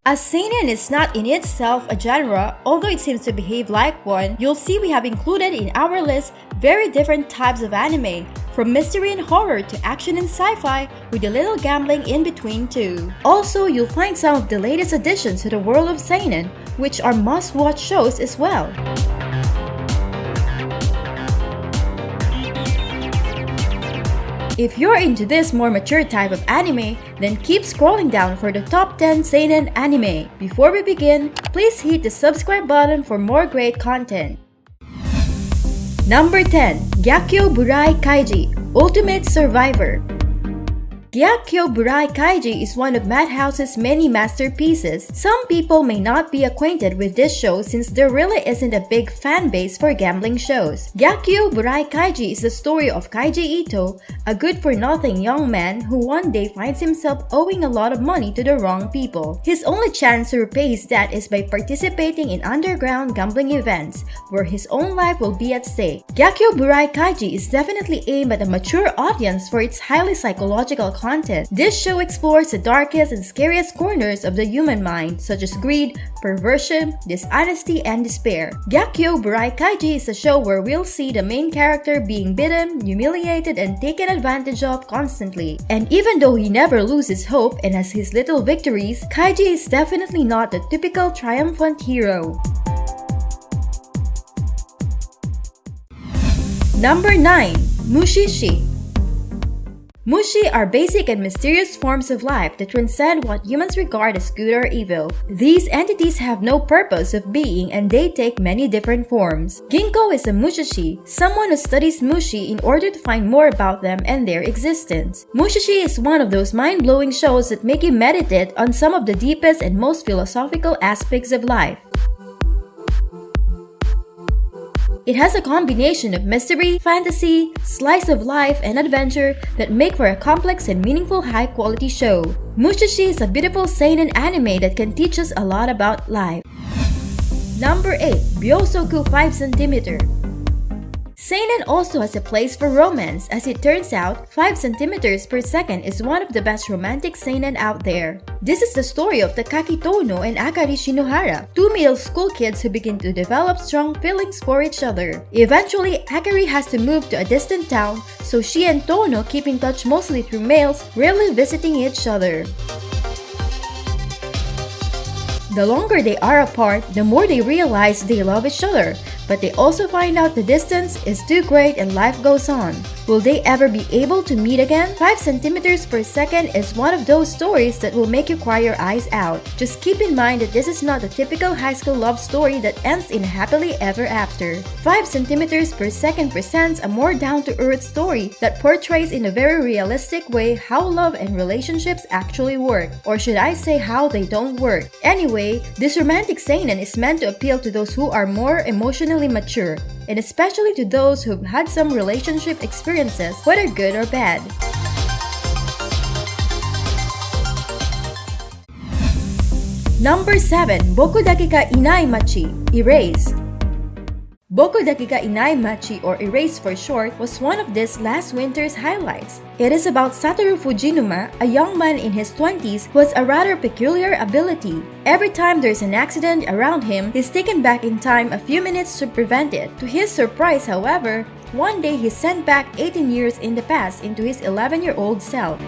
As seinen is not in itself a genre, although it seems to behave like one, you'll see we have included in our list very different types of anime, from mystery and horror to action and sci-fi, with a little gambling in between too. Also, you'll find some of the latest additions to the world of seinen, which are must-watch shows as well. If you're into this more mature type of anime, then keep scrolling down for the top 10 seinen anime. Before we begin, please hit the subscribe button for more great content. Number 10. Gyakyo Burai Kaiji Ultimate Survivor. Gyakyo Burai Kaiji is one of Madhouse's many masterpieces. Some people may not be acquainted with this show since there really isn't a big fan base for gambling shows. Gyakyo Burai Kaiji is the story of Kaiji Ito, a good-for-nothing young man who one day finds himself owing a lot of money to the wrong people. His only chance to repay his debt is by participating in underground gambling events, where his own life will be at stake. Gyakyo Burai Kaiji is definitely aimed at a mature audience for its highly psychological content. This show explores the darkest and scariest corners of the human mind, such as greed, perversion, dishonesty, and despair. Gyakyo Burai Kaiji is a show where we'll see the main character being beaten, humiliated, and taken advantage of constantly. And even though he never loses hope and has his little victories, Kaiji is definitely not the typical triumphant hero. Number 9. Mushishi. Mushi are basic and mysterious forms of life that transcend what humans regard as good or evil. These entities have no purpose of being and they take many different forms. Ginkgo is a mushishi, someone who studies mushi in order to find more about them and their existence. Mushishi is one of those mind-blowing shows that make you meditate on some of the deepest and most philosophical aspects of life. It has a combination of mystery, fantasy, slice of life, and adventure that make for a complex and meaningful high-quality show. Mushishi is a beautiful seinen anime that can teach us a lot about life. Number 8. Byosoku 5cm. Seinen also has a place for romance. As it turns out, 5 cm per second is one of the best romantic seinen out there. This is the story of Takaki Tono and Akari Shinohara, two middle school kids who begin to develop strong feelings for each other. Eventually, Akari has to move to a distant town, so she and Tono keep in touch mostly through mails, rarely visiting each other. The longer they are apart, the more they realize they love each other, but they also find out the distance is too great and life goes on. Will they ever be able to meet again? 5 cm per second is one of those stories that will make you cry your eyes out. Just keep in mind that this is not a typical high school love story that ends in happily ever after. 5 cm per second presents a more down-to-earth story that portrays in a very realistic way how love and relationships actually work, or should I say how they don't work. Anyway, this romantic seinen is meant to appeal to those who are more emotionally mature, and especially to those who've had some relationship experiences, whether good or bad. Number 7. Boku Dake Ga Inai Machi Erased. Boku Dake Ga Inai Machi, or Erased for short, was one of this last winter's highlights. It is about Satoru Fujinuma, a young man in his 20s who has a rather peculiar ability. Every time there's an accident around him, he's taken back in time a few minutes to prevent it. To his surprise, however, one day he's sent back 18 years in the past into his 11-year-old self.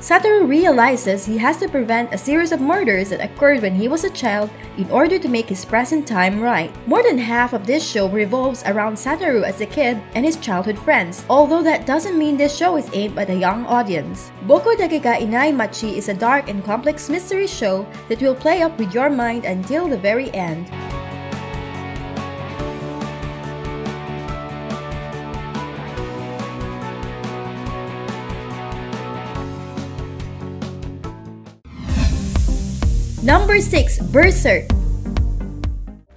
Satoru realizes he has to prevent a series of murders that occurred when he was a child in order to make his present time right. More than half of this show revolves around Satoru as a kid and his childhood friends, although that doesn't mean this show is aimed at a young audience. Boku Dake Ga Inai Machi is a dark and complex mystery show that will play up with your mind until the very end. Number 6. Berserk.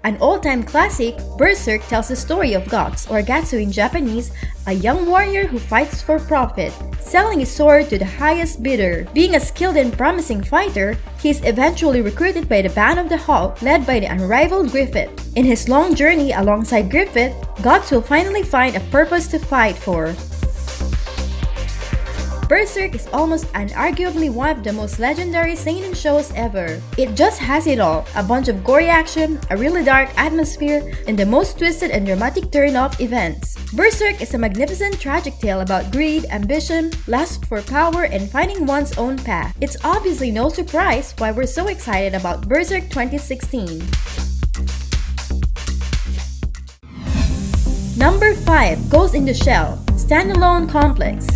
An all-time classic, Berserk tells the story of Guts, or Gatsu in Japanese, a young warrior who fights for profit, selling his sword to the highest bidder. Being a skilled and promising fighter, he is eventually recruited by the Band of the Hawk, led by the unrivaled Griffith. In his long journey alongside Griffith, Guts will finally find a purpose to fight for. Berserk is almost unarguably one of the most legendary seinen shows ever. It just has it all: a bunch of gory action, a really dark atmosphere, and the most twisted and dramatic turn-off events. Berserk is a magnificent tragic tale about greed, ambition, lust for power, and finding one's own path. It's obviously no surprise why we're so excited about Berserk 2016. Number 5. Ghost in the Shell Standalone Complex.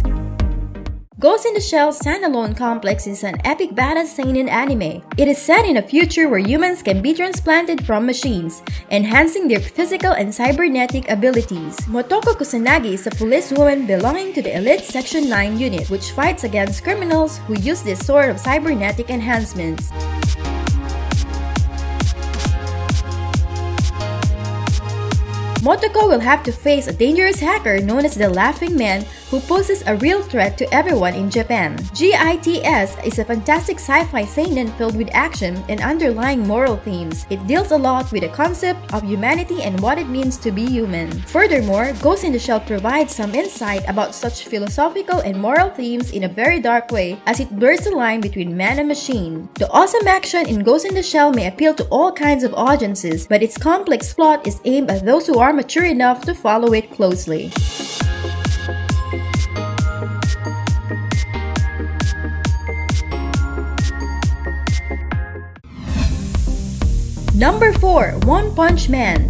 Ghost in the Shell Standalone Complex is an epic badass seinen anime. It is set in a future where humans can be transplanted from machines, enhancing their physical and cybernetic abilities. Motoko Kusanagi is a policewoman belonging to the elite Section 9 unit, which fights against criminals who use this sort of cybernetic enhancements. Motoko will have to face a dangerous hacker known as the Laughing Man who poses a real threat to everyone in Japan. GITS is a fantastic sci-fi seinen filled with action and underlying moral themes. It deals a lot with the concept of humanity and what it means to be human. Furthermore, Ghost in the Shell provides some insight about such philosophical and moral themes in a very dark way as it blurs the line between man and machine. The awesome action in Ghost in the Shell may appeal to all kinds of audiences, but its complex plot is aimed at those who are mature enough to follow it closely. Number 4. One Punch Man.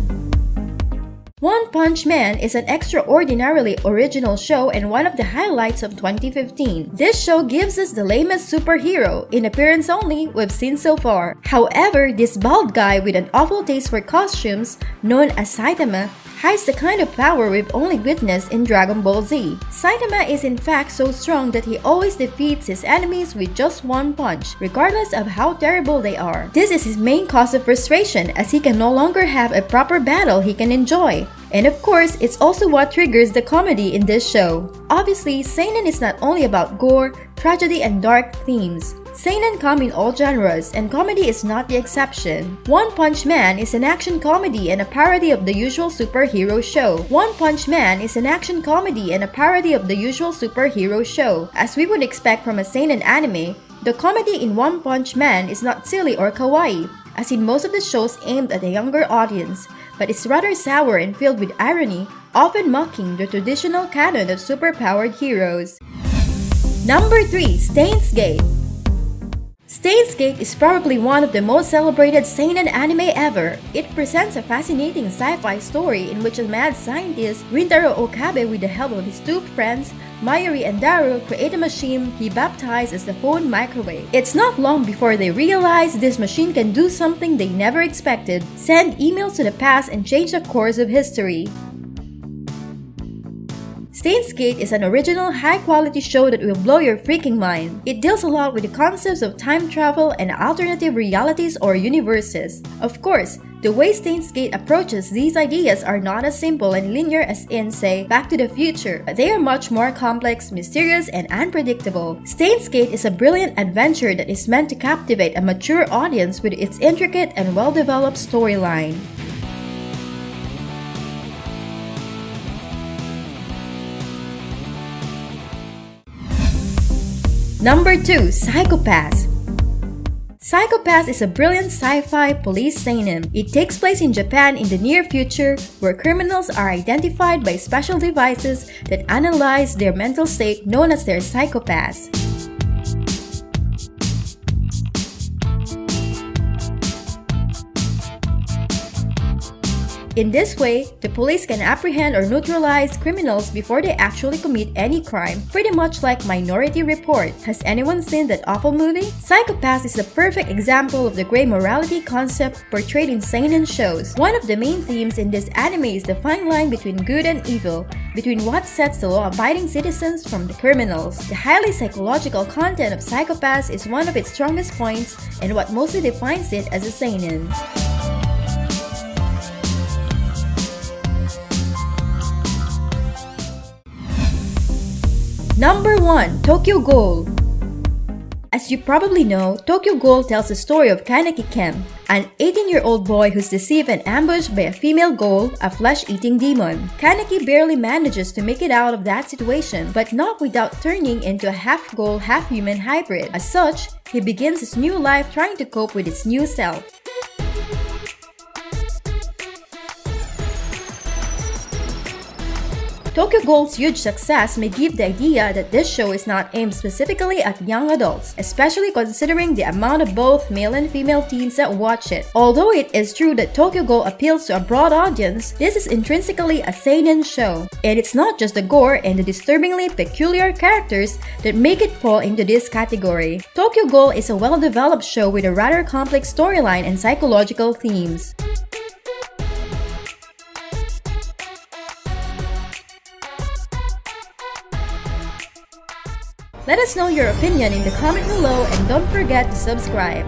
One Punch Man is an extraordinarily original show and one of the highlights of 2015. This show gives us the lamest superhero, in appearance only, we've seen so far. However, this bald guy with an awful taste for costumes, known as Saitama, hides the kind of power we've only witnessed in Dragon Ball Z. Saitama is in fact so strong that he always defeats his enemies with just one punch, regardless of how terrible they are. This is his main cause of frustration, as he can no longer have a proper battle he can enjoy. And of course, it's also what triggers the comedy in this show. Obviously, seinen is not only about gore, tragedy, and dark themes. Seinen come in all genres, and comedy is not the exception. One Punch Man is an action comedy and a parody of the usual superhero show. One Punch Man is an action comedy and a parody of the usual superhero show. As we would expect from a seinen anime, the comedy in One Punch Man is not silly or kawaii, as in most of the shows aimed at a younger audience, but it's rather sour and filled with irony, often mocking the traditional canon of superpowered heroes. Number 3. Steins Gate. Steins Gate is probably one of the most celebrated seinen anime ever. It presents a fascinating sci-fi story in which a mad scientist, Rintaro Okabe, with the help of his two friends, Mayuri and Daru, create a machine he baptized as the phone microwave. It's not long before they realize this machine can do something they never expected: send emails to the past and change the course of history. Steins Gate is an original, high-quality show that will blow your freaking mind. It deals a lot with the concepts of time travel and alternative realities or universes. Of course, the way Steins Gate approaches these ideas are not as simple and linear as in, say, Back to the Future. They are much more complex, mysterious, and unpredictable. Steins Gate is a brilliant adventure that is meant to captivate a mature audience with its intricate and well-developed storyline. Number 2. Psycho-Pass. Psycho-Pass is a brilliant sci-fi police seinen. It takes place in Japan in the near future, where criminals are identified by special devices that analyze their mental state, known as their psychopaths. In this way, the police can apprehend or neutralize criminals before they actually commit any crime, pretty much like Minority Report. Has anyone seen that awful movie? Psycho-Pass is a perfect example of the gray morality concept portrayed in seinen shows. One of the main themes in this anime is the fine line between good and evil, between what sets the law-abiding citizens from the criminals. The highly psychological content of Psycho-Pass is one of its strongest points and what mostly defines it as a seinen. Number 1. Tokyo Ghoul. As you probably know, Tokyo Ghoul tells the story of Kaneki Kem, an 18-year-old boy who's deceived and ambushed by a female ghoul, a flesh-eating demon. Kaneki barely manages to make it out of that situation, but not without turning into a half-ghoul, half-human hybrid. As such, he begins his new life trying to cope with his new self. Tokyo Ghoul's huge success may give the idea that this show is not aimed specifically at young adults, especially considering the amount of both male and female teens that watch it. Although it is true that Tokyo Ghoul appeals to a broad audience, this is intrinsically a seinen show, and it's not just the gore and the disturbingly peculiar characters that make it fall into this category. Tokyo Ghoul is a well-developed show with a rather complex storyline and psychological themes. Let us know your opinion in the comment below and don't forget to subscribe.